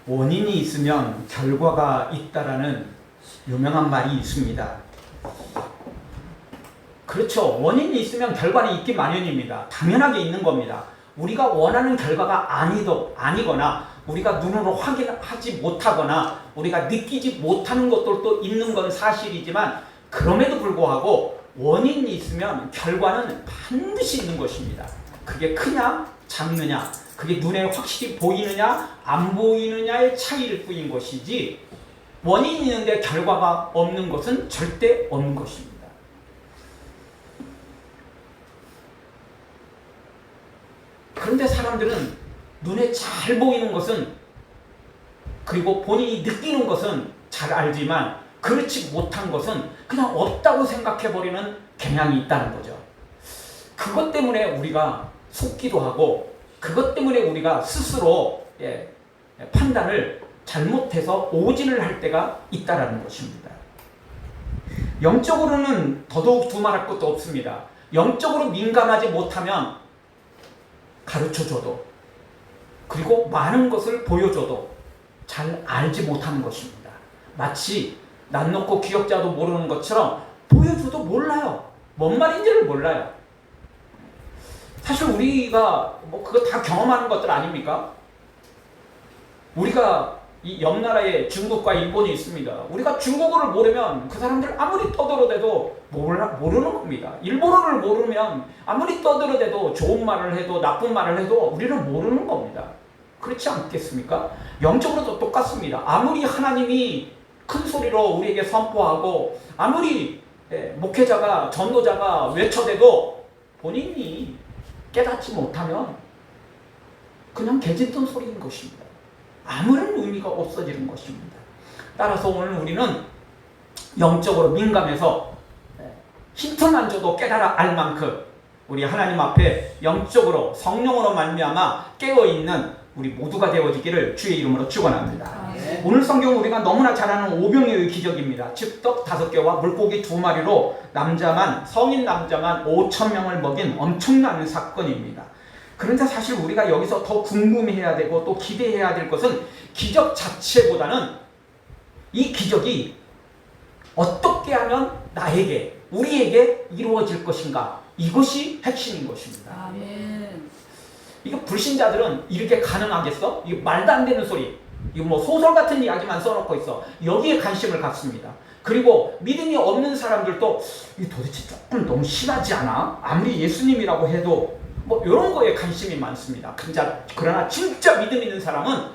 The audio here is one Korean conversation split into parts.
원인이 있으면 결과가 있다라는 유명한 말이 있습니다. 그렇죠. 원인이 있으면 결과는 있기 마련입니다. 당연하게 있는 겁니다. 우리가 원하는 결과가 아니거나 우리가 눈으로 확인하지 못하거나 우리가 느끼지 못하는 것들도 있는 건 사실이지만 그럼에도 불구하고 원인이 있으면 결과는 반드시 있는 것입니다. 그게 크냐 작느냐 그게 눈에 확실히 보이느냐 안 보이느냐의 차이일 뿐인 것이지 원인이 있는데 결과가 없는 것은 절대 없는 것입니다. 그런데 사람들은 눈에 잘 보이는 것은 그리고 본인이 느끼는 것은 잘 알지만 그렇지 못한 것은 그냥 없다고 생각해버리는 경향이 있다는 거죠. 그것 때문에 우리가 속기도 하고 그것 때문에 우리가 스스로 판단을 잘못해서 오진을 할 때가 있다는 것입니다. 영적으로는 더더욱 두말할 것도 없습니다. 영적으로 민감하지 못하면 가르쳐줘도 그리고 많은 것을 보여줘도 잘 알지 못하는 것입니다. 마치 낯 놓고 기억자도 모르는 것처럼 보여줘도 몰라요. 뭔 말인지를 몰라요. 사실 우리가 그거 다 경험하는 것들 아닙니까? 우리가 이 옆나라에 중국과 일본이 있습니다. 우리가 중국어를 모르면 그 사람들 아무리 떠들어대도 모르는 겁니다. 일본어를 모르면 아무리 떠들어대도 좋은 말을 해도 나쁜 말을 해도 우리는 모르는 겁니다. 그렇지 않겠습니까? 영적으로도 똑같습니다. 아무리 하나님이 큰 소리로 우리에게 선포하고 아무리 목회자가 전도자가 외쳐대도 본인이 깨닫지 못하면 그냥 개짓던 소리인 것입니다. 아무런 의미가 없어지는 것입니다. 따라서 오늘 우리는 영적으로 민감해서 힌트만 줘도 깨달아 알 만큼 우리 하나님 앞에 영적으로 성령으로 말미암아 깨어있는 우리 모두가 되어지기를 주의 이름으로 축원합니다. 오늘 성경 우리가 너무나 잘 아는 오병이의 기적입니다. 즉 떡 5개와 물고기 2마리로 성인 남자만 5,000명을 먹인 엄청난 사건입니다. 그런데 사실 우리가 여기서 더 궁금해해야 되고 또 기대해야 될 것은 기적 자체보다는 이 기적이 어떻게 하면 나에게 우리에게 이루어질 것인가 이것이 핵심인 것입니다. 아멘. 이거 불신자들은 이렇게 가능하겠어? 이거 말도 안 되는 소리. 이거 뭐 소설 같은 이야기만 써놓고 있어. 여기에 관심을 갖습니다. 그리고 믿음이 없는 사람들도 이게 도대체 조금 너무 심하지 않아? 아무리 예수님이라고 해도 뭐 이런 거에 관심이 많습니다. 그러나 진짜 믿음 있는 사람은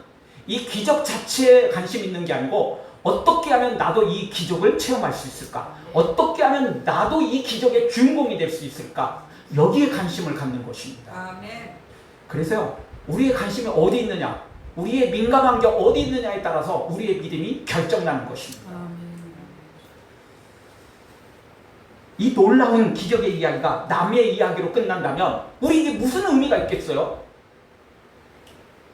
이 기적 자체에 관심 있는 게 아니고 어떻게 하면 나도 이 기적을 체험할 수 있을까? 어떻게 하면 나도 이 기적의 주인공이 될 수 있을까? 여기에 관심을 갖는 것입니다. 아멘. 그래서요, 우리의 관심이 어디 있느냐, 우리의 민감한 게 어디 있느냐에 따라서 우리의 믿음이 결정나는 것입니다. 아멘. 이 놀라운 기적의 이야기가 남의 이야기로 끝난다면 우리에게 무슨 의미가 있겠어요?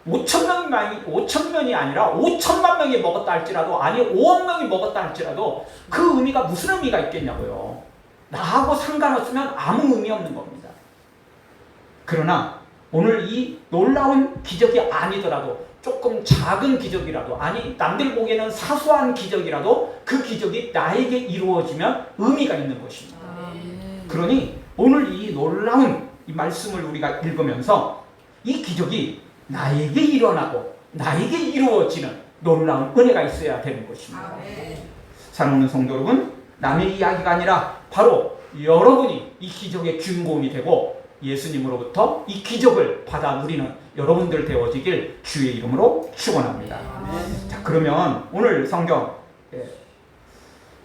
5,000명이 아니라 5천만 명이 먹었다 할지라도 아니 5억 명이 먹었다 할지라도 그 의미가 무슨 의미가 있겠냐고요. 나하고 상관없으면 아무 의미 없는 겁니다. 그러나 오늘 이 놀라운 기적이 아니더라도 조금 작은 기적이라도 아니 남들 보기에는 사소한 기적이라도 그 기적이 나에게 이루어지면 의미가 있는 것입니다. 그러니 오늘 이 놀라운 이 말씀을 우리가 읽으면서 이 기적이 나에게 일어나고 나에게 이루어지는 놀라운 은혜가 있어야 되는 것입니다. 사랑하는 성도 여러분, 남의 이야기가 아니라 바로 여러분이 이 기적의 주인공이 되고 예수님으로부터 이 기적을 받아 누리는 여러분들 되어지길 주의 이름으로 축원합니다. 자, 그러면 오늘 성경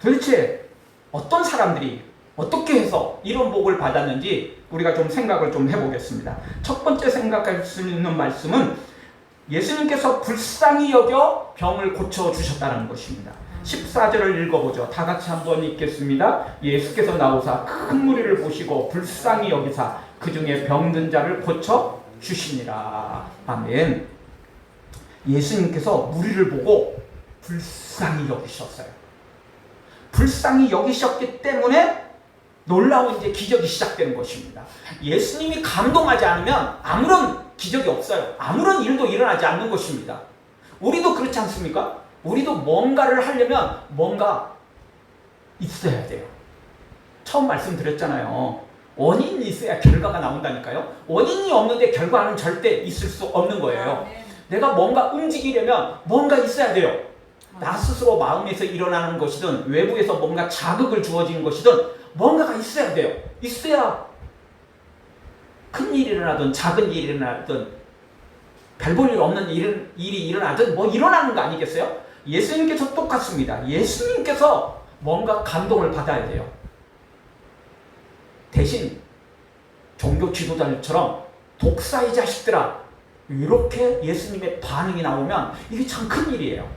도대체 어떤 사람들이 어떻게 해서 이런 복을 받았는지 우리가 좀 생각을 좀 해보겠습니다. 첫 번째 생각할 수 있는 말씀은 예수님께서 불쌍히 여겨 병을 고쳐주셨다는 것입니다. 14절을 읽어보죠. 다 같이 한번 읽겠습니다. 예수께서 나오사 큰 무리를 보시고 불쌍히 여기사 그 중에 병든 자를 고쳐주시니라. 아멘. 예수님께서 무리를 보고 불쌍히 여기셨어요. 불쌍히 여기셨기 때문에 놀라운 이제 기적이 시작되는 것입니다. 예수님이 감동하지 않으면 아무런 기적이 없어요. 아무런 일도 일어나지 않는 것입니다. 우리도 그렇지 않습니까? 우리도 뭔가를 하려면 뭔가 있어야 돼요. 처음 말씀드렸잖아요. 원인이 있어야 결과가 나온다니까요. 원인이 없는데 결과는 절대 있을 수 없는 거예요. 내가 뭔가 움직이려면 뭔가 있어야 돼요. 나 스스로 마음에서 일어나는 것이든 외부에서 뭔가 자극을 주어지는 것이든 뭔가가 있어야 돼요. 있어야 큰 일이 일어나든 작은 일이 일어나든 별 볼 일 없는 일이 일어나든 뭐 일어나는 거 아니겠어요? 예수님께서 똑같습니다. 예수님께서 뭔가 감동을 받아야 돼요. 대신 종교 지도자들처럼 독사의 자식들아 이렇게 예수님의 반응이 나오면 이게 참 큰일이에요.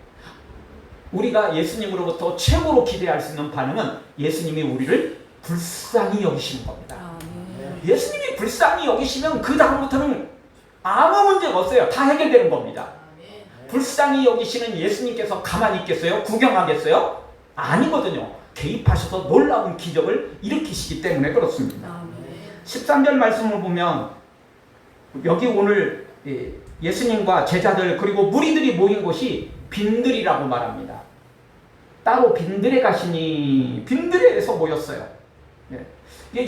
우리가 예수님으로부터 최고로 기대할 수 있는 반응은 예수님이 우리를 불쌍히 여기시는 겁니다. 예수님이 불쌍히 여기시면 그 다음부터는 아무 문제가 없어요. 다 해결되는 겁니다. 불쌍히 여기시는 예수님께서 가만히 있겠어요? 구경하겠어요? 아니거든요. 개입하셔서 놀라운 기적을 일으키시기 때문에 그렇습니다. 13절 말씀을 보면 여기 오늘 예수님과 제자들 그리고 무리들이 모인 곳이 빈들이라고 말합니다. 따로 빈들에 가시니 빈들에서 모였어요.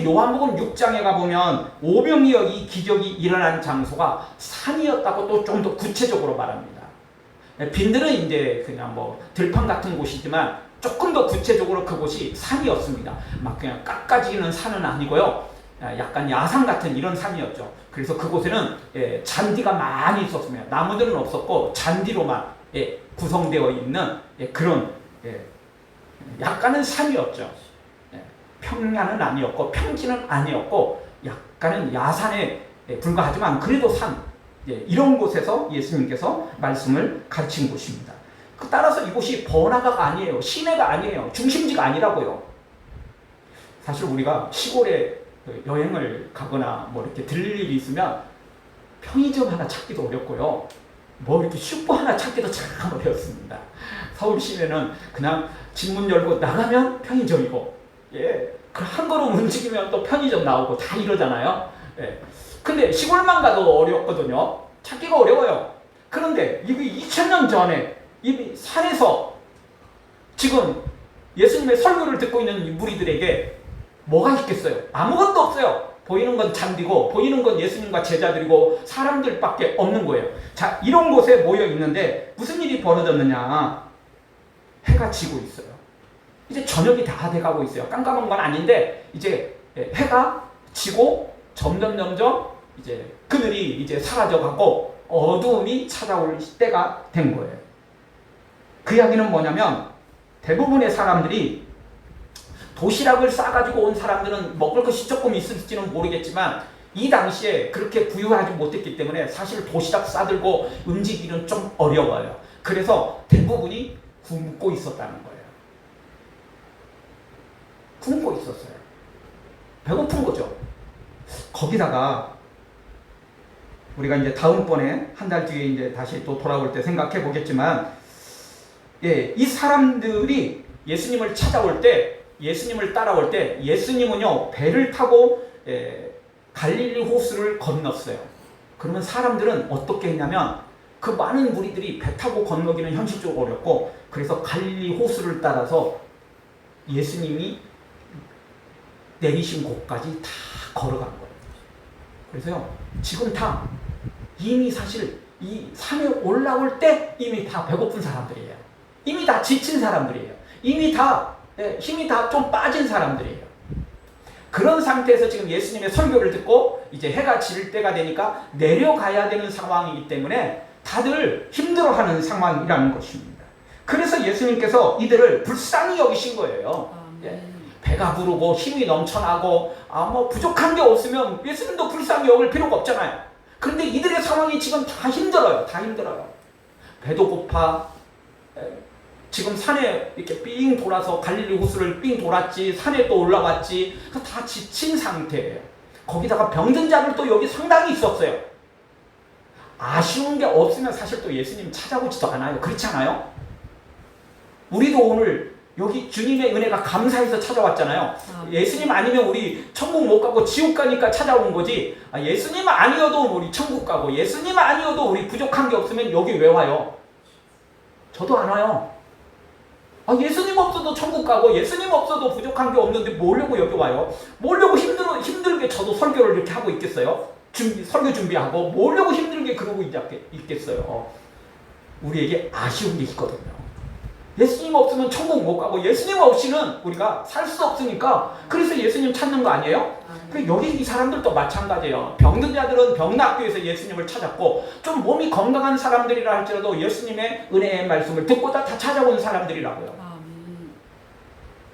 요한복음 6장에 가보면 오병이어 이 기적이 일어난 장소가 산이었다고 또 좀 더 구체적으로 말합니다. 빈들은 이제 그냥 뭐 들판 같은 곳이지만 조금 더 구체적으로 그곳이 산이었습니다. 막 그냥 깎아지는 산은 아니고요. 약간 야산 같은 이런 산이었죠. 그래서 그곳에는 잔디가 많이 있었습니다. 나무들은 없었고 잔디로만 구성되어 있는 그런 약간은 산이었죠. 평야는 아니었고 평지는 아니었고 약간은 야산에 불과하지만 그래도 산 이런 곳에서 예수님께서 말씀을 가르친 곳입니다. 따라서 이곳이 번화가가 아니에요. 시내가 아니에요. 중심지가 아니라고요. 사실 우리가 시골에 여행을 가거나 뭐 이렇게 들릴 일이 있으면 편의점 하나 찾기도 어렵고요. 뭐 이렇게 슈퍼 하나 찾기도 참 어렵습니다. 서울 시내는 그냥 집문 열고 나가면 편의점이고, 그 한 걸음 움직이면 또 편의점 나오고 다 이러잖아요. 근데 시골만 가도 어렵거든요. 찾기가 어려워요. 그런데 이게 2000년 전에 이미 산에서 지금 예수님의 설교를 듣고 있는 이 무리들에게 뭐가 있겠어요? 아무것도 없어요. 보이는 건 잔디고 보이는 건 예수님과 제자들이고 사람들밖에 없는 거예요. 자, 이런 곳에 모여 있는데 무슨 일이 벌어졌느냐? 해가 지고 있어요. 이제 저녁이 다 돼가고 있어요. 깜깜한 건 아닌데 이제 해가 지고 점점 이제 그늘이 이제 사라져가고 어두움이 찾아올 때가 된 거예요. 그 이야기는 뭐냐면 대부분의 사람들이 도시락을 싸가지고 온 사람들은 먹을 것이 조금 있을지는 모르겠지만 이 당시에 그렇게 부유하지 못했기 때문에 사실 도시락 싸들고 움직이기는 좀 어려워요. 그래서 대부분이 굶고 있었다는 거예요. 굶고 있었어요. 배고픈 거죠. 거기다가 우리가 이제 다음번에 한 달 뒤에 이제 다시 또 돌아올 때 생각해 보겠지만, 이 사람들이 예수님을 찾아올 때, 예수님을 따라올 때, 예수님은요 배를 타고 갈릴리 호수를 건넜어요. 그러면 사람들은 어떻게 했냐면 그 많은 무리들이 배 타고 건너기는 현실적으로 어렵고, 그래서 갈릴리 호수를 따라서 예수님이 내리신 곳까지 다 걸어간 거예요. 그래서요 지금 다 이미 사실 이 산에 올라올 때 이미 다 배고픈 사람들이에요. 이미 다 지친 사람들이에요. 이미 다 힘이 다 좀 빠진 사람들이에요. 그런 상태에서 지금 예수님의 설교를 듣고 이제 해가 질 때가 되니까 내려가야 되는 상황이기 때문에 다들 힘들어하는 상황이라는 것입니다. 그래서 예수님께서 이들을 불쌍히 여기신 거예요. 배가 부르고 힘이 넘쳐나고 뭐 부족한 게 없으면 예수님도 불쌍히 여길 필요가 없잖아요. 그런데 이들의 상황이 지금 다 힘들어요. 다 힘들어요. 배도 고파. 지금 산에 이렇게 삥 돌아서 갈릴리 호수를 삥 돌았지, 산에 또 올라왔지, 다 지친 상태예요. 거기다가 병든 자들도 여기 상당히 있었어요. 아쉬운 게 없으면 사실 또 예수님 찾아보지도 않아요. 그렇지 않아요? 우리도 오늘 여기 주님의 은혜가 감사해서 찾아왔잖아요. 예수님 아니면 우리 천국 못 가고 지옥 가니까 찾아온 거지. 예수님 아니어도 우리 천국 가고 예수님 아니어도 우리 부족한 게 없으면 여기 왜 와요? 저도 안 와요. 예수님 없어도 천국 가고 예수님 없어도 부족한 게 없는데 뭐려고 여기 와요? 뭐려고 힘들게 저도 설교를 이렇게 하고 있겠어요? 설교 준비하고 뭐려고 힘들게 그러고 있겠어요? 우리에게 아쉬운 게 있거든요. 예수님 없으면 천국 못 가고 예수님 없이는 우리가 살 수 없으니까 그래서 예수님 찾는 거 아니에요? 여기 이 사람들도 마찬가지예요. 병든 자들은 병낫기 위해서 예수님을 찾았고 좀 몸이 건강한 사람들이라 할지라도 예수님의 은혜의 말씀을 듣고자 다 찾아온 사람들이라고요.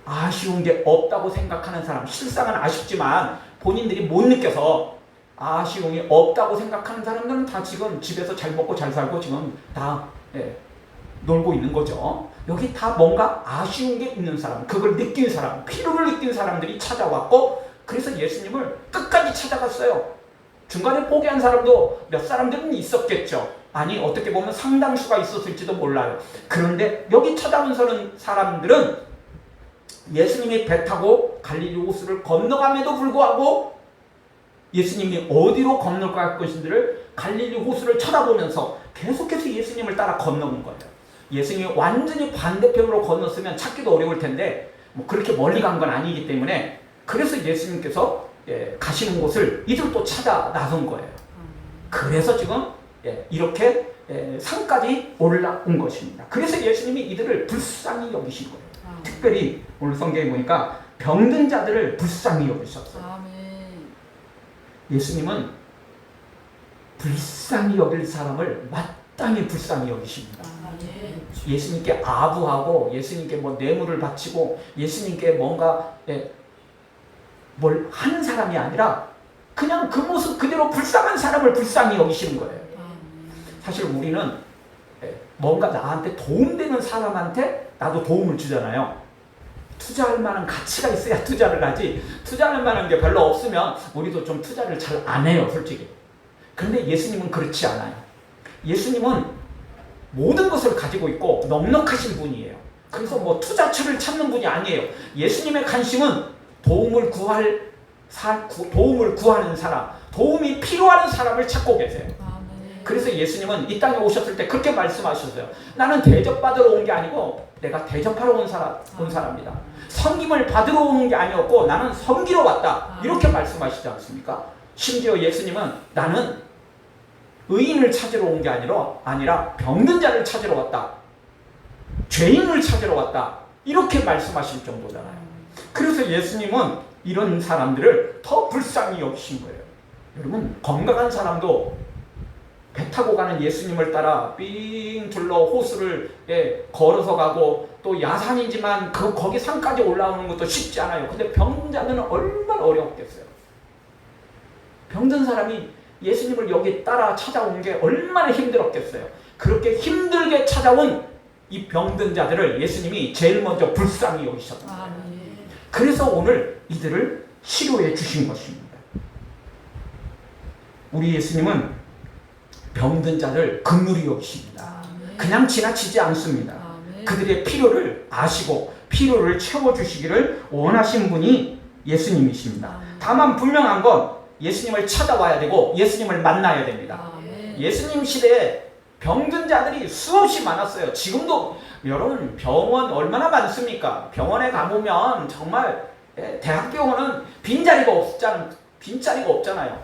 아쉬운 게 없다고 생각하는 사람, 실상은 아쉽지만 본인들이 못 느껴서 아쉬움이 없다고 생각하는 사람들은 다 지금 집에서 잘 먹고 잘 살고 지금 다 놀고 있는 거죠. 여기 다 뭔가 아쉬운 게 있는 사람, 그걸 느낀 사람, 필요를 느낀 사람들이 찾아왔고 그래서 예수님을 끝까지 찾아갔어요. 중간에 포기한 사람도 몇 사람들은 있었겠죠. 아니 어떻게 보면 상당수가 있었을지도 몰라요. 그런데 여기 찾아온 사람들은 예수님이 배 타고 갈릴리 호수를 건너감에도 불구하고 예수님이 어디로 건널 것인지를 갈릴리 호수를 쳐다보면서 계속해서 예수님을 따라 건너는 거예요. 예수님이 완전히 반대편으로 건넜으면 찾기도 어려울 텐데 그렇게 멀리 간 건 아니기 때문에 그래서 예수님께서 가시는 곳을 이들도 찾아 나선 거예요. 그래서 지금 이렇게 산까지 올라온 것입니다. 그래서 예수님이 이들을 불쌍히 여기신 거예요. 특별히 오늘 성경에 보니까 병든 자들을 불쌍히 여기셨어요. 예수님은 불쌍히 여길 사람을 마땅히 불쌍히 여기십니다. 예수님께 아부하고 예수님께 뇌물을 바치고 예수님께 뭔가 뭘 하는 사람이 아니라 그냥 그 모습 그대로 불쌍한 사람을 불쌍히 여기시는 거예요. 사실 우리는 뭔가 나한테 도움되는 사람한테 나도 도움을 주잖아요. 투자할 만한 가치가 있어야 투자를 하지 투자할 만한 게 별로 없으면 우리도 좀 투자를 잘 안 해요, 솔직히. 그런데 예수님은 그렇지 않아요. 예수님은 모든 것을 가지고 있고 넉넉하신 분이에요. 그래서 투자처를 찾는 분이 아니에요. 예수님의 관심은 도움을 구하는 사람, 도움이 필요한 사람을 찾고 계세요. 그래서 예수님은 이 땅에 오셨을 때 그렇게 말씀하셨어요. 나는 대접받으러 온 게 아니고 내가 대접하러 온 사람이다. 섬김을 받으러 오는 게 아니었고 나는 섬기러 왔다. 이렇게 말씀하시지 않습니까? 심지어 예수님은 나는 의인을 찾으러 온 게 아니라 병든 자를 찾으러 왔다. 죄인을 찾으러 왔다. 이렇게 말씀하실 정도잖아요. 그래서 예수님은 이런 사람들을 더 불쌍히 여기신 거예요. 여러분, 건강한 사람도 배 타고 가는 예수님을 따라 삥 둘러 호수를 걸어서 가고 또 야산이지만 거기 산까지 올라오는 것도 쉽지 않아요. 근데 병든 자는 얼마나 어려웠겠어요. 병든 사람이 예수님을 여기 따라 찾아온 게 얼마나 힘들었겠어요. 그렇게 힘들게 찾아온 이 병든 자들을 예수님이 제일 먼저 불쌍히 여기셨습니다. 그래서 오늘 이들을 치료해 주신 것입니다. 우리 예수님은 병든 자를 긍휼히 여기십니다. 그냥 지나치지 않습니다. 그들의 필요를 아시고 필요를 채워주시기를 원하신 분이 예수님이십니다. 다만 분명한 건 예수님을 찾아와야 되고 예수님을 만나야 됩니다. 예수님 시대에 병든 자들이 수없이 많았어요. 지금도 여러분 병원 얼마나 많습니까? 병원에 가보면 정말 대학병원은 빈자리가 없잖아요.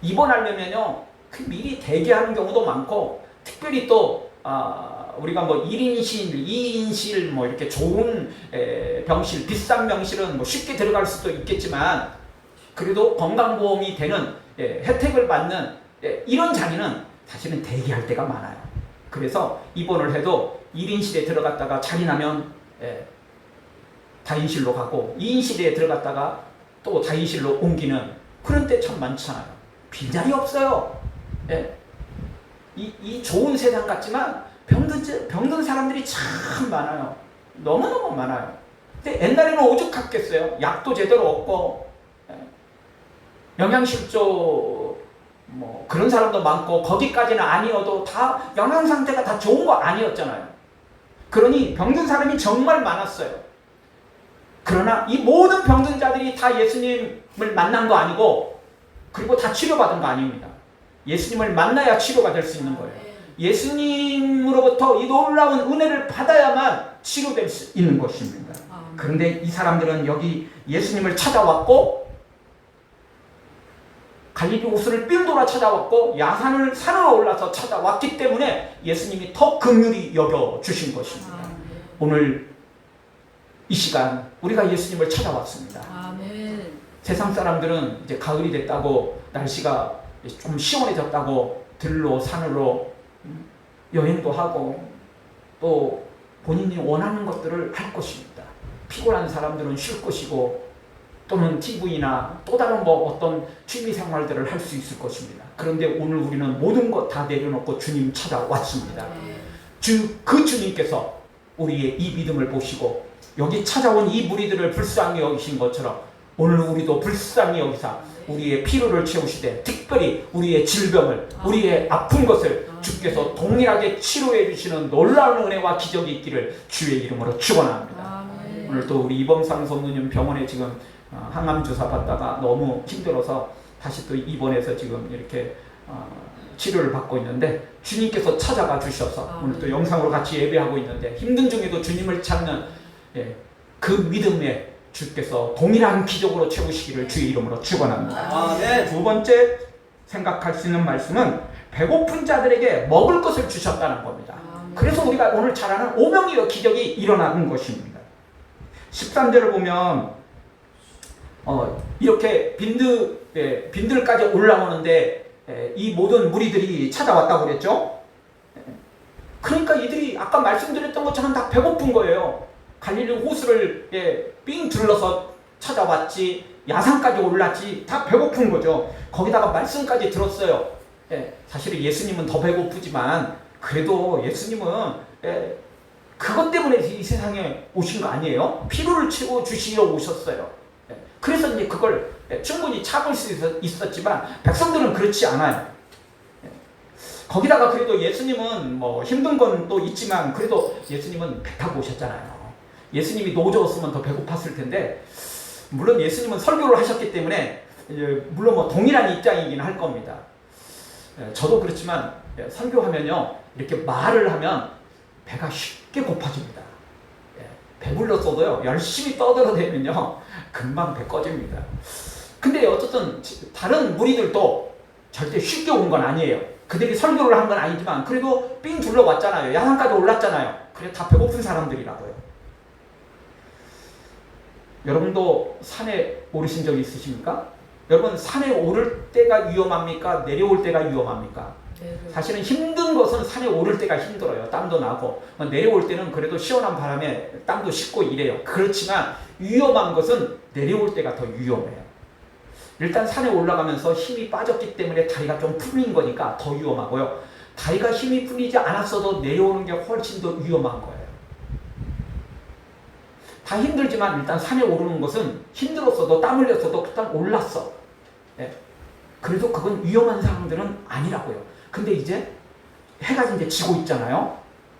입원하려면요 미리 대기하는 경우도 많고 특별히 또 우리가 1인실, 2인실 이렇게 좋은 병실, 비싼 병실은 쉽게 들어갈 수도 있겠지만 그래도 건강보험이 되는 혜택을 받는 이런 자리는 사실은 대기할 때가 많아요. 그래서 입원을 해도 1인실에 들어갔다가 자리 나면 다인실로 가고 2인실에 들어갔다가 또 다인실로 옮기는 그런 때 참 많잖아요. 빈자리 없어요. 이 좋은 세상 같지만 병든 사람들이 참 많아요. 너무너무 많아요. 근데 옛날에는 오죽했겠어요. 약도 제대로 없고 영양실조 그런 사람도 많고 거기까지는 아니어도 다 영양 상태가 다 좋은 거 아니었잖아요. 그러니 병든 사람이 정말 많았어요. 그러나 이 모든 병든 자들이 다 예수님을 만난 거 아니고 그리고 다 치료받은 거 아닙니다. 예수님을 만나야 치료가 될 수 있는 거예요. 예수님으로부터 이 놀라운 은혜를 받아야만 치료될 수 있는 것입니다. 그런데 이 사람들은 여기 예수님을 찾아왔고 갈릴리 호수를 삥 돌아 찾아왔고 야산을 산으로 올라서 찾아왔기 때문에 예수님이 더 긍휼히 여겨주신 것입니다. 오늘 이 시간 우리가 예수님을 찾아왔습니다. 아멘. 세상 사람들은 이제 가을이 됐다고 날씨가 좀 시원해졌다고 들로 산으로 여행도 하고 또 본인이 원하는 것들을 할 것입니다. 피곤한 사람들은 쉴 것이고 또는 TV나 또 다른 어떤 취미 생활들을 할 수 있을 것입니다. 그런데 오늘 우리는 모든 것 다 내려놓고 주님 찾아왔습니다. 그 주님께서 우리의 이 믿음을 보시고 여기 찾아온 이 무리들을 불쌍히 여기신 것처럼 오늘 우리도 불쌍히 여기사 우리의 필요를 채우시되 특별히 우리의 질병을 우리의 아픈 것을 주께서 동일하게 치료해 주시는 놀라운 은혜와 기적이 있기를 주의 이름으로 축원합니다. 오늘 또 우리 이범상 선우님 병원에 지금 항암 주사 받다가 너무 힘들어서 다시 또 입원해서 지금 이렇게 치료를 받고 있는데 주님께서 찾아가 주셔서 오늘 또 영상으로 같이 예배하고 있는데 힘든 중에도 주님을 찾는 그 믿음에 주께서 동일한 기적으로 채우시기를 주의 이름으로 축원합니다. 두 번째 생각할 수 있는 말씀은 배고픈 자들에게 먹을 것을 주셨다는 겁니다. 그래서 우리가 오늘 잘 아는 오병이어 기적이 일어나는 것입니다. 13절을 보면 이렇게 빈들까지 올라오는데 이 모든 무리들이 찾아왔다고 그랬죠. 그러니까 이들이 아까 말씀드렸던 것처럼 다 배고픈 거예요. 갈릴리 호수를 삥 둘러서 찾아왔지 야산까지 올랐지 다 배고픈 거죠. 거기다가 말씀까지 들었어요. 사실은 예수님은 더 배고프지만 그래도 예수님은 그것 때문에 이 세상에 오신 거 아니에요. 피로를 채워주시려 오셨어요. 그래서 이제 그걸 충분히 참을 수 있었지만 백성들은 그렇지 않아요. 거기다가 그래도 예수님은 뭐 힘든 건 또 있지만 그래도 예수님은 배 타고 오셨잖아요. 예수님이 노저웠으면 더 배고팠을 텐데 물론 예수님은 설교를 하셨기 때문에 물론 뭐 동일한 입장이긴 할 겁니다. 저도 그렇지만 설교하면요 이렇게 말을 하면 배가 쉽게 고파집니다. 배불렀어도요 열심히 떠들어대면요 금방 배 꺼집니다. 근데 어쨌든 다른 무리들도 절대 쉽게 온 건 아니에요. 그들이 설교를 한 건 아니지만 그래도 삥 둘러왔잖아요. 야산까지 올랐잖아요. 그래 다 배고픈 사람들이라고요. 여러분도 산에 오르신 적 있으십니까? 여러분 산에 오를 때가 위험합니까? 내려올 때가 위험합니까? 사실은 힘든 것은 산에 오를 때가 힘들어요. 땀도 나고 내려올 때는 그래도 시원한 바람에 땀도 씻고 이래요. 그렇지만 위험한 것은 내려올 때가 더 위험해요. 일단 산에 올라가면서 힘이 빠졌기 때문에 다리가 좀 풀린 거니까 더 위험하고요. 다리가 힘이 풀리지 않았어도 내려오는 게 훨씬 더 위험한 거예요. 다 힘들지만 일단 산에 오르는 것은 힘들었어도 땀 흘렸어도 일단 올랐어. 그래도 그건 위험한 사람들은 아니라고요. 근데 이제 해가 이제 지고 있잖아요.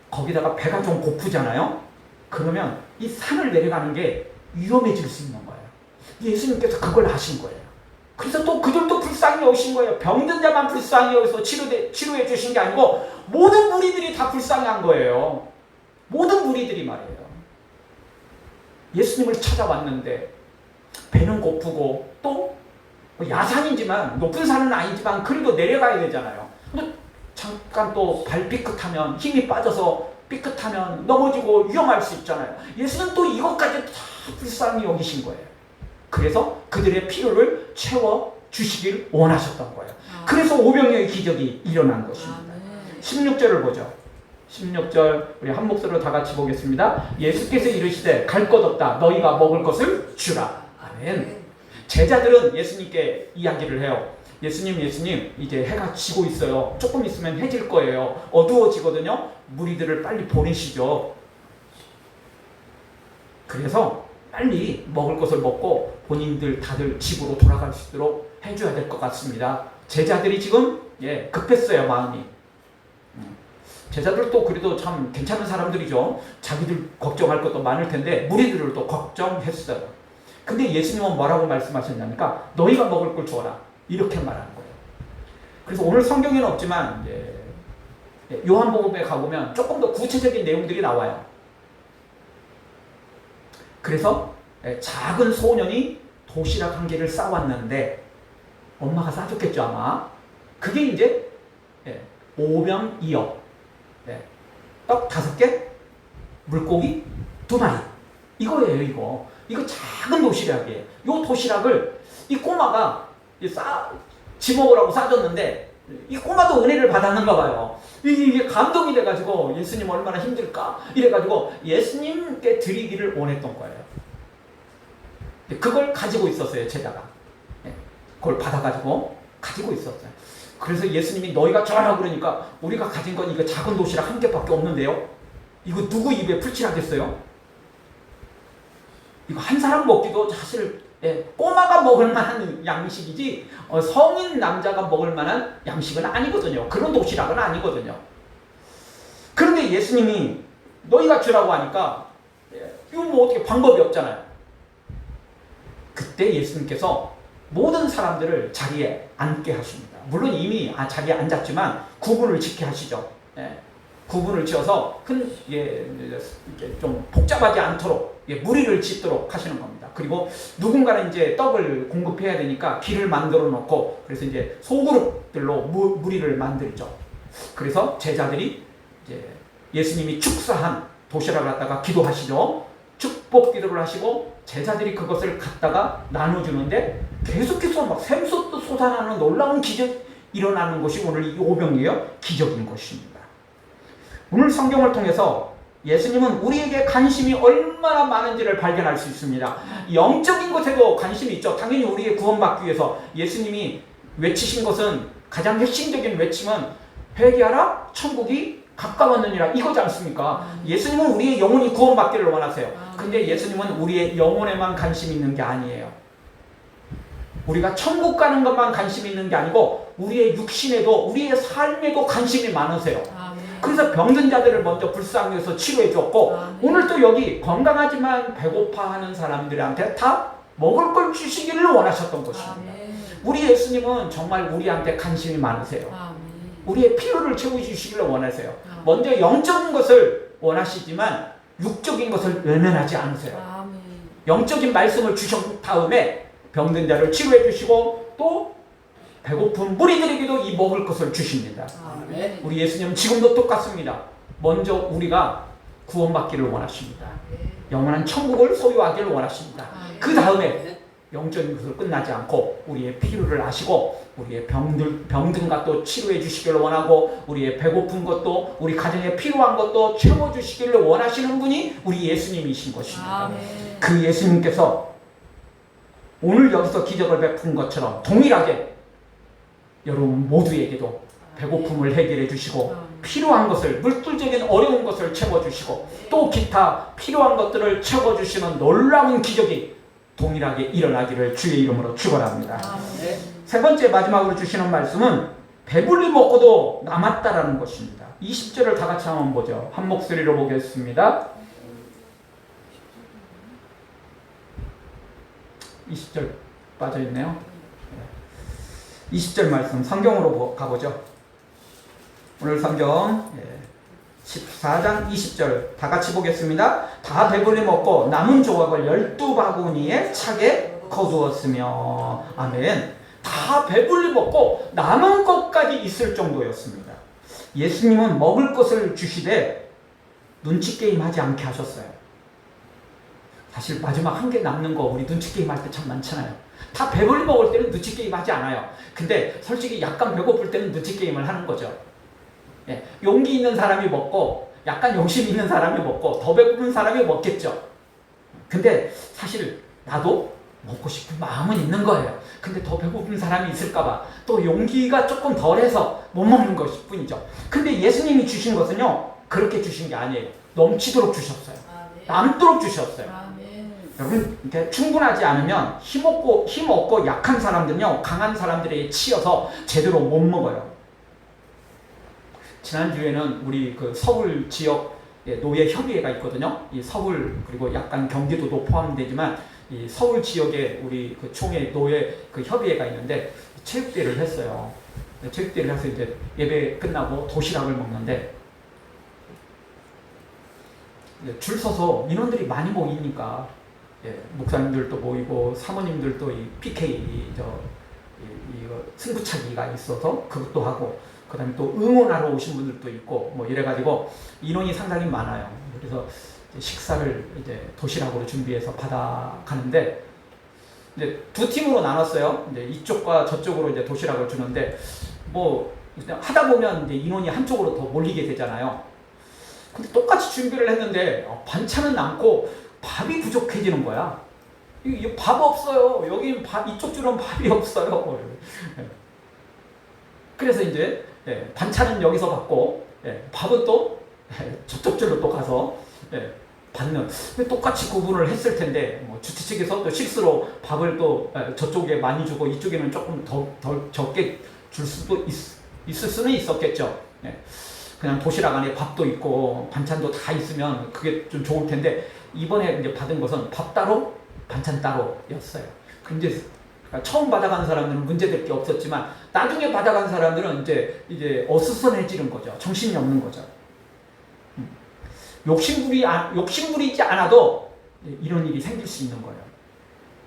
거기다가 배가 좀 고프잖아요. 그러면 이 산을 내려가는 게 위험해질 수 있는 거예요. 예수님께서 그걸 아신 거예요. 그래서 또 그들도 불쌍히 여기신 거예요. 병든 자만 불쌍히 여기서 치료해 주신 게 아니고 모든 무리들이 다 불쌍한 거예요. 모든 무리들이 말이에요. 예수님을 찾아왔는데 배는 고프고 또 야산이지만 높은 산은 아니지만 그래도 내려가야 되잖아요. 근데 잠깐 또 발 삐끗하면 힘이 빠져서 삐끗하면 넘어지고 위험할 수 있잖아요. 예수는 또 이것까지 다 불쌍히 여기신 거예요. 그래서 그들의 필요를 채워주시길 원하셨던 거예요. 그래서 오병이어의 기적이 일어난 것입니다. 16절을 보죠. 16절 우리 한 목소리로 다 같이 보겠습니다. 예수께서 이르시되 갈 것 없다. 너희가 먹을 것을 주라. 아멘. 제자들은 예수님께 이야기를 해요. 예수님 이제 해가 지고 있어요. 조금 있으면 해질 거예요. 어두워지거든요. 무리들을 빨리 보내시죠. 그래서 빨리 먹을 것을 먹고 본인들 다들 집으로 돌아갈 수 있도록 해줘야 될 것 같습니다. 제자들이 지금 급했어요. 마음이. 제자들도 그래도 참 괜찮은 사람들이죠. 자기들 걱정할 것도 많을 텐데 무리들을 또 걱정했어요. 근데 예수님은 뭐라고 말씀하셨냐니까 너희가 먹을 걸 주어라. 이렇게 말하는 거예요. 그래서 오늘 성경에는 없지만 요한복음에 가보면 조금 더 구체적인 내용들이 나와요. 그래서 작은 소년이 도시락 한 개를 싸왔는데 엄마가 싸줬겠죠 아마. 그게 이제 오병이어, 떡 5개, 물고기 2마리 이거예요. 이거 작은 도시락이에요. 이 도시락을 이 꼬마가 지먹으라고 싸줬는데 이 꼬마도 은혜를 받았는가 봐요. 이게 감동이 돼가지고 예수님 얼마나 힘들까 이래가지고 예수님께 드리기를 원했던 거예요. 그걸 가지고 있었어요. 제자가 그걸 받아가지고 가지고 있었어요. 그래서 예수님이 너희가 줘라 그러니까 우리가 가진 건 이거 작은 도시락 한 개밖에 없는데요. 이거 누구 입에 풀칠하겠어요? 이거 한 사람 먹기도 사실 꼬마가 먹을 만한 양식이지 성인 남자가 먹을 만한 양식은 아니거든요. 그런 도시락은 아니거든요. 그런데 예수님이 너희가 주라고 하니까 이거 뭐 어떻게 방법이 없잖아요. 그때 예수님께서 모든 사람들을 자리에 앉게 하십니다. 물론 이미 자리에 앉았지만 구분을 짓게 하시죠. 구분을 지어서 좀 복잡하지 않도록 무리를 짓도록 하시는 겁니다. 그리고 누군가는 이제 떡을 공급해야 되니까 길을 만들어 놓고 그래서 이제 소그룹들로 무리를 만들죠. 그래서 제자들이 이제 예수님이 축사한 도시락을 갖다가 기도하시죠. 축복 기도를 하시고 제자들이 그것을 갖다가 나눠주는데 계속해서 막 샘솟듯 솟아나는 놀라운 기적이 일어나는 것이 오늘 이 오병이어 기적인 것입니다. 오늘 성경을 통해서 예수님은 우리에게 관심이 얼마나 많은지를 발견할 수 있습니다. 영적인 것에도 관심이 있죠. 당연히 우리의 구원받기 위해서 예수님이 외치신 것은 가장 핵심적인 외침은 회개하라 천국이 가까웠느니라 이거지 않습니까? 예수님은 우리의 영혼이 구원받기를 원하세요. 근데 예수님은 우리의 영혼에만 관심이 있는 게 아니에요. 우리가 천국 가는 것만 관심이 있는 게 아니고 우리의 육신에도 우리의 삶에도 관심이 많으세요. 그래서 병든 자들을 먼저 불쌍히 여겨서 치료해 줬고 오늘 또 여기 건강하지만 배고파하는 사람들한테 다 먹을 걸 주시기를 원하셨던 것입니다. 우리 예수님은 정말 우리한테 관심이 많으세요. 우리의 필요를 채워주시기를 원하세요. 먼저 영적인 것을 원하시지만 육적인 것을 외면하지 않으세요. 영적인 말씀을 주신 다음에 병든 자를 치료해 주시고 또 배고픈 무리들에게도 이 먹을 것을 주십니다. 우리 예수님은 지금도 똑같습니다. 먼저 우리가 구원받기를 원하십니다. 영원한 천국을 소유하기를 원하십니다. 그 다음에 영적인 것으로 끝나지 않고 우리의 필요를 아시고 우리의 병든 것도 치료해 주시기를 원하고 우리의 배고픈 것도 우리 가정에 필요한 것도 채워주시기를 원하시는 분이 우리 예수님이신 것입니다. 그 예수님께서 오늘 여기서 기적을 베푼 것처럼 동일하게 여러분 모두에게도 배고픔을 해결해 주시고 필요한 것을 물질적인 어려운 것을 채워주시고 또 기타 필요한 것들을 채워주시는 놀라운 기적이 동일하게 일어나기를 주의 이름으로 축원합니다. 세 번째 마지막으로 주시는 말씀은 배불리 먹고도 남았다라는 것입니다. 20절을 다 같이 한번 보죠. 한 목소리로 보겠습니다. 20절 빠져있네요. 20절 말씀 성경으로 가보죠. 오늘 성경 14장 20절 다 같이 보겠습니다. 다 배불리 먹고 남은 조각을 12바구니에 차게 거두었으며 아멘. 다 배불리 먹고 남은 것까지 있을 정도였습니다. 예수님은 먹을 것을 주시되 눈치 게임 하지 않게 하셨어요. 사실 마지막 한 개 남는 거 우리 눈치 게임 할 때 참 많잖아요. 다 배불리 먹을 때는 눈치 게임 하지 않아요. 근데 솔직히 약간 배고플 때는 눈치 게임을 하는 거죠. 용기 있는 사람이 먹고 약간 욕심 있는 사람이 먹고 더 배고픈 사람이 먹겠죠. 근데 사실 나도 먹고 싶은 마음은 있는 거예요. 근데 더 배고픈 사람이 있을까봐 또 용기가 조금 덜해서 못 먹는 것일 뿐이죠. 근데 예수님이 주신 것은요 그렇게 주신 게 아니에요. 넘치도록 주셨어요. 남도록 주셨어요. 여러분 이렇게 충분하지 않으면 힘없고 약한 사람들은요 강한 사람들에게 치여서 제대로 못 먹어요. 지난주에는 우리 그 서울 지역 노예 협의회가 있거든요. 이 서울 그리고 약간 경기도도 포함되지만 이 서울 지역에 우리 그 총회 노예 그 협의회가 있는데 체육대회를 했어요. 체육대회를 해서 이제 예배 끝나고 도시락을 먹는데 줄 서서 인원들이 많이 모이니까 목사님들도 모이고 사모님들도 이 PK 이거 승부차기가 있어서 그것도 하고 그다음에 또 응원하러 오신 분들도 있고 뭐 이래가지고 인원이 상당히 많아요. 그래서 식사를 이제 도시락으로 준비해서 받아가는데 이제 두 팀으로 나눴어요. 이제 이쪽과 저쪽으로 이제 도시락을 주는데 뭐 하다 보면 이제 인원이 한쪽으로 더 몰리게 되잖아요. 근데 똑같이 준비를 했는데 반찬은 남고 밥이 부족해지는 거야. 밥 없어요. 여기 이쪽 줄은 밥이 없어요. 그래서 이제 반찬은 여기서 받고 밥은 또 저쪽 줄로 또 가서 받는. 똑같이 구분을 했을 텐데 뭐 주최 측에서 또 실수로 밥을 또 저쪽에 많이 주고 이쪽에는 조금 더 적게 줄 수도 있을 수는 있었겠죠. 그냥 도시락 안에 밥도 있고 반찬도 다 있으면 그게 좀 좋을 텐데 이번에 이제 받은 것은 밥 따로 반찬 따로였어요. 근데 처음 받아간 사람들은 문제될 게 없었지만 나중에 받아간 사람들은 이제 어수선해지는 거죠. 정신이 없는 거죠. 욕심부리지 않아도 이런 일이 생길 수 있는 거예요.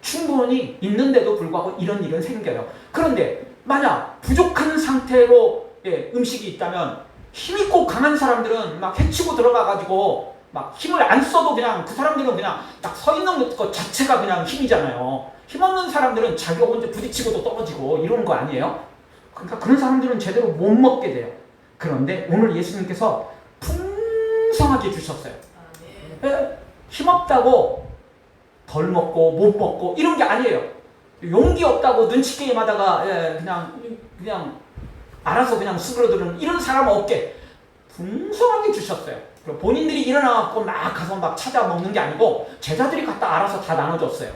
충분히 있는데도 불구하고 이런 일은 생겨요. 그런데 만약 부족한 상태로 음식이 있다면 힘있고 강한 사람들은 막 해치고 들어가가지고 막 힘을 안 써도 그냥 그 사람들은 그냥 딱 서 있는 것 자체가 그냥 힘이잖아요. 힘없는 사람들은 자기가 혼자 부딪히고도 떨어지고 이러는 거 아니에요? 그러니까 그런 사람들은 제대로 못 먹게 돼요. 그런데 오늘 예수님께서 풍성하게 주셨어요. 힘없다고 덜 먹고 못 먹고 이런 게 아니에요. 용기 없다고 눈치 게임 하다가 그냥 알아서 그냥 수그러드는 이런 사람 없게 풍성하게 주셨어요. 본인들이 일어나갖고 막 가서 막 찾아 먹는 게 아니고 제자들이 갖다 알아서 다 나눠줬어요.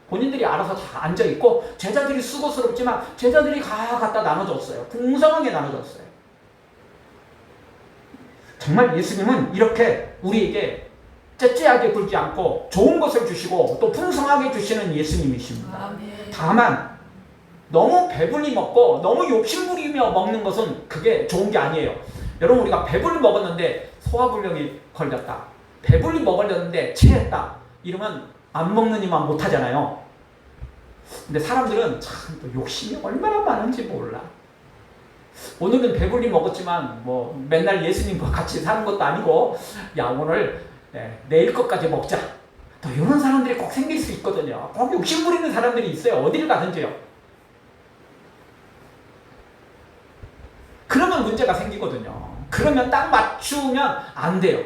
본인들이 알아서 다 앉아있고 제자들이 수고스럽지만 제자들이 갖다 나눠줬어요. 풍성하게 나눠줬어요. 정말 예수님은 이렇게 우리에게 째째하게 굴지 않고 좋은 것을 주시고 또 풍성하게 주시는 예수님이십니다. 다만 너무 배불리 먹고 너무 욕심부리며 먹는 것은 그게 좋은 게 아니에요. 여러분 우리가 배불리 먹었는데 소화불량이 걸렸다. 배불리 먹으려는데 체했다. 이러면 안 먹는 이만 못하잖아요. 근데 사람들은 참 또 욕심이 얼마나 많은지 몰라. 오늘은 배불리 먹었지만 뭐 맨날 예수님과 같이 사는 것도 아니고 야 오늘 내일 것까지 먹자. 또 이런 사람들이 꼭 생길 수 있거든요. 꼭 욕심 부리는 사람들이 있어요. 어디를 가든지요. 그러면 문제가 생기거든요. 그러면 딱 맞추면 안 돼요.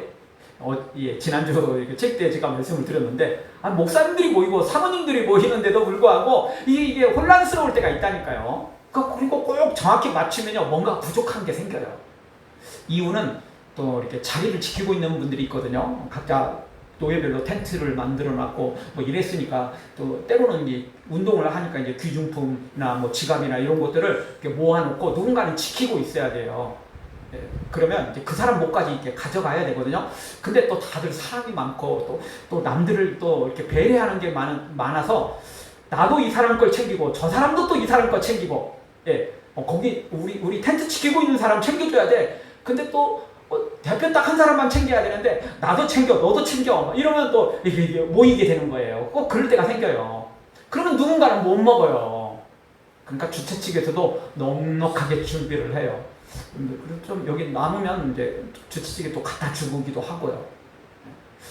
지난주 책 때 제가 말씀을 드렸는데 목사님들이 모이고 사모님들이 모이는데도 불구하고 이게 혼란스러울 때가 있다니까요. 그리고 꼭 정확히 맞추면요 뭔가 부족한 게 생겨요. 이유는 또 이렇게 자리를 지키고 있는 분들이 있거든요. 각자 노예별로 텐트를 만들어 놨고 뭐 이랬으니까 또 때로는 이제 운동을 하니까 이제 귀중품이나 뭐 지갑이나 이런 것들을 이렇게 모아놓고 누군가는 지키고 있어야 돼요. 그러면 이제 그 사람 목까지 이렇게 가져가야 되거든요. 근데 또 다들 사람이 많고 또 남들을 또 이렇게 배려하는 게 많아서 나도 이 사람 걸 챙기고 저 사람도 또 이 사람 걸 챙기고 거기 우리 텐트 지키고 있는 사람 챙겨줘야 돼. 근데 또 대표 딱 한 사람만 챙겨야 되는데 나도 챙겨 너도 챙겨 이러면 또 이게 모이게 되는 거예요. 꼭 그럴 때가 생겨요. 그러면 누군가는 못 먹어요. 그러니까 주최 측에서도 넉넉하게 준비를 해요. 그리고 좀 여기 남으면 이제 주최 측에 또 갖다 주기도 하고요.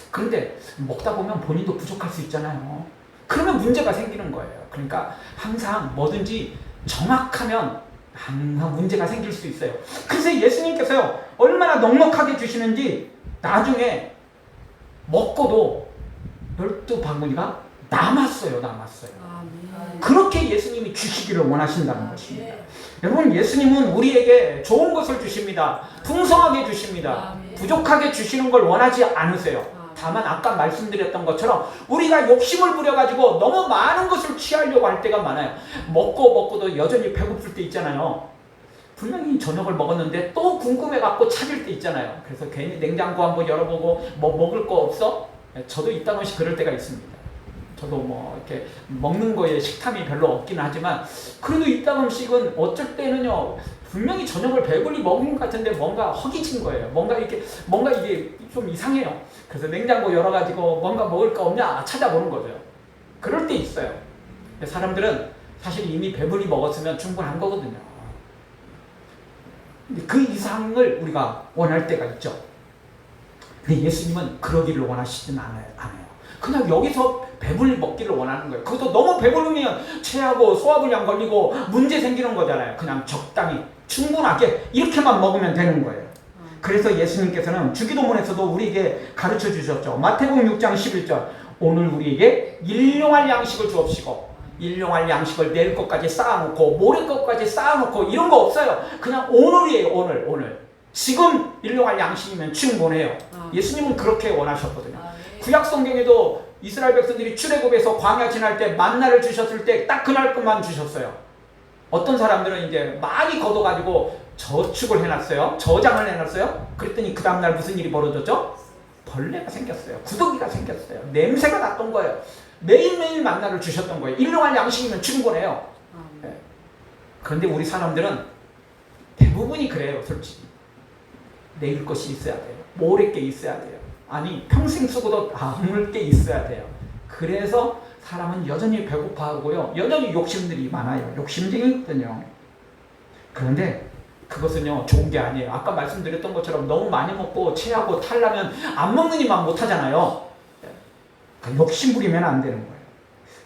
그런데 먹다 보면 본인도 부족할 수 있잖아요. 그러면 문제가 생기는 거예요. 그러니까 항상 뭐든지 정확하면 항상 문제가 생길 수 있어요. 그래서 예수님께서요 얼마나 넉넉하게 주시는지 나중에 먹고도 12바구니가 남았어요. 그렇게 예수님이 주시기를 원하신다는 것입니다. 여러분 예수님은 우리에게 좋은 것을 주십니다. 풍성하게 주십니다. 부족하게 주시는 걸 원하지 않으세요. 다만 아까 말씀드렸던 것처럼 우리가 욕심을 부려가지고 너무 많은 것을 취하려고 할 때가 많아요. 먹고도 여전히 배고플 때 있잖아요. 분명히 저녁을 먹었는데 또 궁금해갖고 찾을 때 있잖아요. 그래서 괜히 냉장고 한번 열어보고 뭐 먹을 거 없어? 저도 이따금씩 그럴 때가 있습니다. 저도 뭐 이렇게 먹는 거에 식탐이 별로 없기는 하지만 그래도 이따금씩은 어쩔 때는요 분명히 저녁을 배불리 먹은 것 같은데 뭔가 허기진 거예요. 뭔가 이게 좀 이상해요. 그래서 냉장고 열어가지고 뭔가 먹을 거 없냐 찾아보는 거죠. 그럴 때 있어요. 근데 사람들은 사실 이미 배불리 먹었으면 충분한 거거든요. 근데 그 이상을 우리가 원할 때가 있죠. 근데 예수님은 그러기를 원하시진 않아요. 그냥 여기서 배불리 먹기를 원하는 거예요. 그것도 너무 배부르면 체하고 소화불량 걸리고 문제 생기는 거잖아요. 그냥 적당히 충분하게 이렇게만 먹으면 되는 거예요. 그래서 예수님께서는 주기도문에서도 우리에게 가르쳐 주셨죠. 마태복음 6장 11절 오늘 우리에게 일용할 양식을 주옵시고 일용할 양식을 내일 것까지 쌓아놓고 모레 것까지 쌓아놓고 이런 거 없어요. 그냥 오늘이에요. 오늘 지금 일용할 양식이면 충분해요. 예수님은 그렇게 원하셨거든요. 구약 성경에도 이스라엘 백성들이 출애굽에서 광야 지날 때 만나를 주셨을 때 딱 그날 것만 주셨어요. 어떤 사람들은 이제 많이 걷어가지고 저축을 해놨어요. 저장을 해놨어요. 그랬더니 그 다음날 무슨 일이 벌어졌죠? 벌레가 생겼어요. 구더기가 생겼어요. 냄새가 났던 거예요. 매일매일 만나를 주셨던 거예요. 일용할 양식이면 충분해요. 네. 그런데 우리 사람들은 대부분이 그래요. 솔직히 내일 것이 있어야 돼요. 모레 게 있어야 돼요. 아니 평생 쓰고도 남을 게 있어야 돼요. 그래서 사람은 여전히 배고파하고요. 여전히 욕심들이 많아요. 욕심쟁이거든요. 그런데 그것은요 좋은 게 아니에요. 아까 말씀드렸던 것처럼 너무 많이 먹고 체하고 탈라면 안 먹는 이만 못하잖아요. 그러니까 욕심 부리면 안 되는 거예요.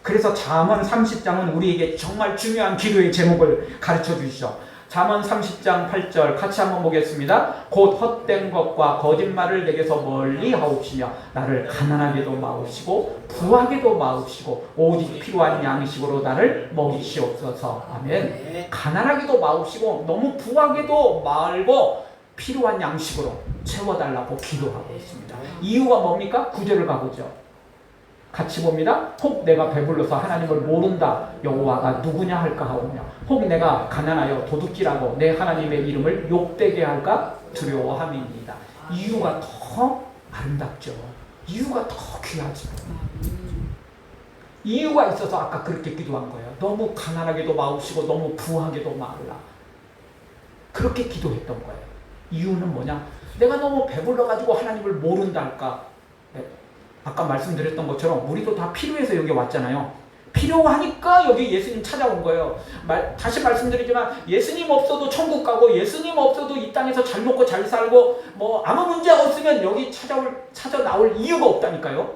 그래서 잠언 30장은 우리에게 정말 중요한 기도의 제목을 가르쳐 주시죠. 잠언 30장 8절 같이 한번 보겠습니다. 곧 헛된 것과 거짓말을 내게서 멀리 하옵시며 나를 가난하게도 마옵시고 부하게도 마옵시고 오직 필요한 양식으로 나를 먹이시옵소서. 아멘. 가난하게도 마옵시고 너무 부하게도 말고 필요한 양식으로 채워달라고 기도하고 있습니다. 이유가 뭡니까? 9절을 가보죠. 같이 봅니다. 혹 내가 배불러서 하나님을 모른다 여호와가 누구냐 할까 하오며 혹 내가 가난하여 도둑질하고 내 하나님의 이름을 욕되게 할까 두려워함입니다. 이유가 더 아름답죠. 이유가 더 귀하죠. 이유가 있어서 아까 그렇게 기도한 거예요. 너무 가난하게도 마옵시고 너무 부하게도 마으라. 그렇게 기도했던 거예요. 이유는 뭐냐? 내가 너무 배불러가지고 하나님을 모른다 할까? 아까 말씀드렸던 것처럼 우리도 다 필요해서 여기 왔잖아요. 필요하니까 여기 예수님 찾아온 거예요. 다시 말씀드리지만 예수님 없어도 천국 가고 예수님 없어도 이 땅에서 잘 먹고 잘 살고 뭐 아무 문제 없으면 여기 찾아 나올 이유가 없다니까요.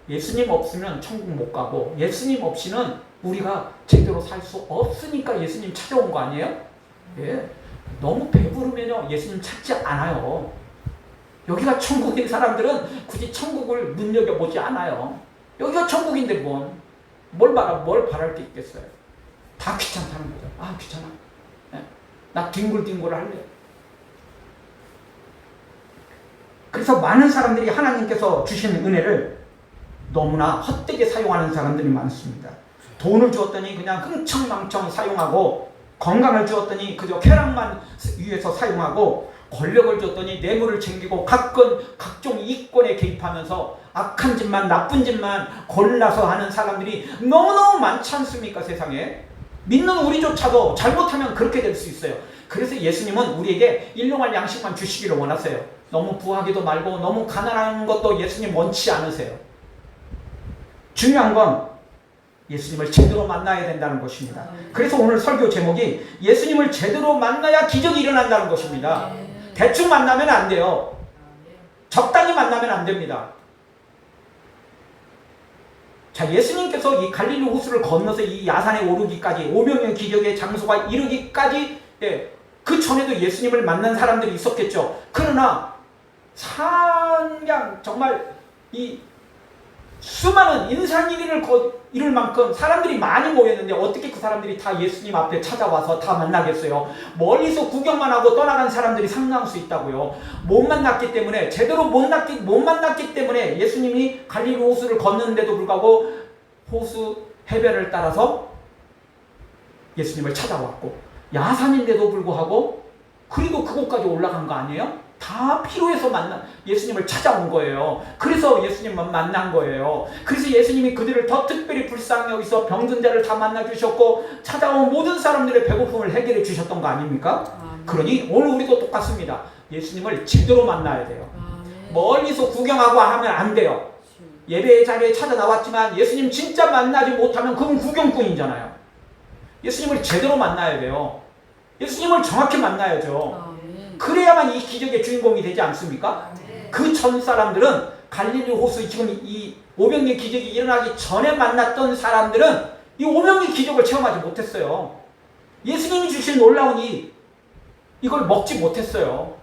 예수님 없으면 천국 못 가고 예수님 없이는 우리가 제대로 살 수 없으니까 예수님 찾아온 거 아니에요? 예. 너무 배부르면요 예수님 찾지 않아요. 여기가 천국인 사람들은 굳이 천국을 눈여겨보지 않아요. 여기가 천국인데 뭘 바랄 게 있겠어요. 다 귀찮다는 거죠. 아 귀찮아. 네. 나 뒹굴뒹굴 할래. 그래서 많은 사람들이 하나님께서 주시는 은혜를 너무나 헛되게 사용하는 사람들이 많습니다. 돈을 주었더니 그냥 흥청망청 사용하고 건강을 주었더니 그저 쾌락만 위해서 사용하고 권력을 줬더니 뇌물을 챙기고 각종 이권에 개입하면서 악한 짓만 나쁜 짓만 골라서 하는 사람들이 너무너무 많지 않습니까? 세상에. 믿는 우리조차도 잘못하면 그렇게 될 수 있어요. 그래서 예수님은 우리에게 일용할 양식만 주시기를 원하세요. 너무 부하기도 말고 너무 가난한 것도 예수님 원치 않으세요. 중요한 건 예수님을 제대로 만나야 된다는 것입니다. 그래서 오늘 설교 제목이 예수님을 제대로 만나야 기적이 일어난다는 것입니다. 대충 만나면 안 돼요. 적당히 만나면 안 됩니다. 자, 예수님께서 이 갈릴리 호수를 건너서 이 야산에 오르기까지 500년 기적의 장소가 이르기까지 그 전에도 예수님을 만난 사람들이 있었겠죠. 그러나 정말 이 수많은 인산인해를 이룰 만큼 사람들이 많이 모였는데 어떻게 그 사람들이 다 예수님 앞에 찾아와서 다 만나겠어요? 멀리서 구경만 하고 떠나간 사람들이 상당할 수 있다고요. 못 만났기 때문에 제대로 못 만났기 때문에 예수님이 갈릴리 호수를 걷는데도 불구하고 호수 해변을 따라서 예수님을 찾아왔고 야산인데도 불구하고 그리고 그곳까지 올라간 거 아니에요? 다 필요해서 예수님을 찾아온 거예요. 그래서 예수님만 만난 거예요. 그래서 예수님이 그들을 더 특별히 불쌍히 여기서 병든 자를 다 만나주셨고 찾아온 모든 사람들의 배고픔을 해결해 주셨던 거 아닙니까? 그러니 오늘 우리도 똑같습니다. 예수님을 제대로 만나야 돼요. 멀리서 구경하고 하면 안 돼요. 예배 자리에 찾아 나왔지만 예수님 진짜 만나지 못하면 그건 구경꾼이잖아요. 예수님을 제대로 만나야 돼요. 예수님을 정확히 만나야죠. 그래야만 이 기적의 주인공이 되지 않습니까? 그 전 사람들은 갈릴리 호수 지금 이 오병이의 기적이 일어나기 전에 만났던 사람들은 이 오병이의 기적을 체험하지 못했어요. 예수님이 주신 놀라운 이걸 먹지 못했어요.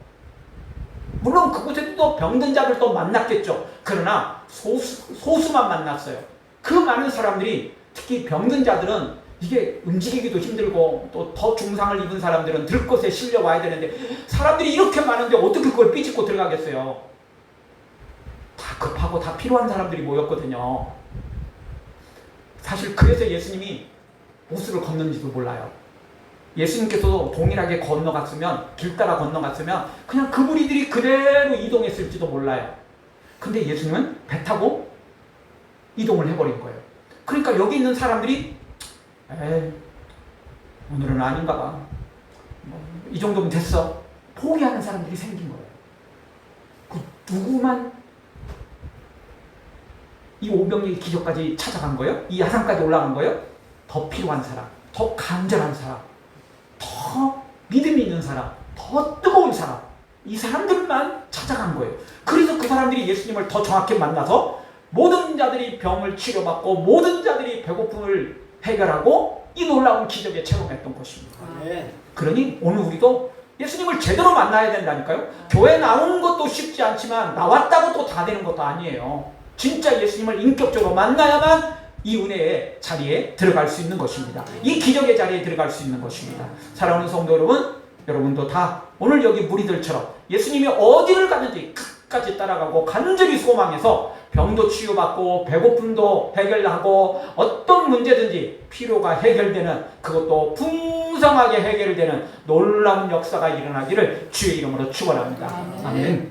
물론 그곳에도 병든 자들도 만났겠죠. 그러나 소수만 만났어요. 그 많은 사람들이 특히 병든 자들은 이게 움직이기도 힘들고 또 더 중상을 입은 사람들은 들것에 실려와야 되는데 사람들이 이렇게 많은데 어떻게 그걸 삐집고 들어가겠어요. 다 급하고 다 필요한 사람들이 모였거든요. 사실 그래서 예수님이 호수를 건넌지도 몰라요. 예수님께서도 동일하게 건너갔으면 길 따라 건너갔으면 그냥 그 무리들이 그대로 이동했을지도 몰라요. 근데 예수님은 배 타고 이동을 해버린 거예요. 그러니까 여기 있는 사람들이 오늘은 아닌가 봐. 이 정도면 됐어. 포기하는 사람들이 생긴 거예요. 그 누구만 이 오병이의 기적까지 찾아간 거예요? 이 야산까지 올라간 거예요? 더 필요한 사람, 더 간절한 사람, 더 믿음이 있는 사람, 더 뜨거운 사람, 이 사람들만 찾아간 거예요. 그래서 그 사람들이 예수님을 더 정확히 만나서 모든 자들이 병을 치료받고 모든 자들이 배고픔을 해결하고 이 놀라운 기적에 체험했던 것입니다. 그러니 오늘 우리도 예수님을 제대로 만나야 된다니까요. 교회 나오는 것도 쉽지 않지만 나왔다고 또 다 되는 것도 아니에요. 진짜 예수님을 인격적으로 만나야만 이 은혜의 자리에 들어갈 수 있는 것입니다. 이 기적의 자리에 들어갈 수 있는 것입니다. 사랑하는 성도 여러분, 여러분도 다 오늘 여기 무리들처럼 예수님이 어디를 가든지 끝까지 따라가고 간절히 소망해서 병도 치유받고 배고픔도 해결하고 어떤 문제든지 필요가 해결되는 그것도 풍성하게 해결되는 놀라운 역사가 일어나기를 주의 이름으로 축원합니다. 아멘.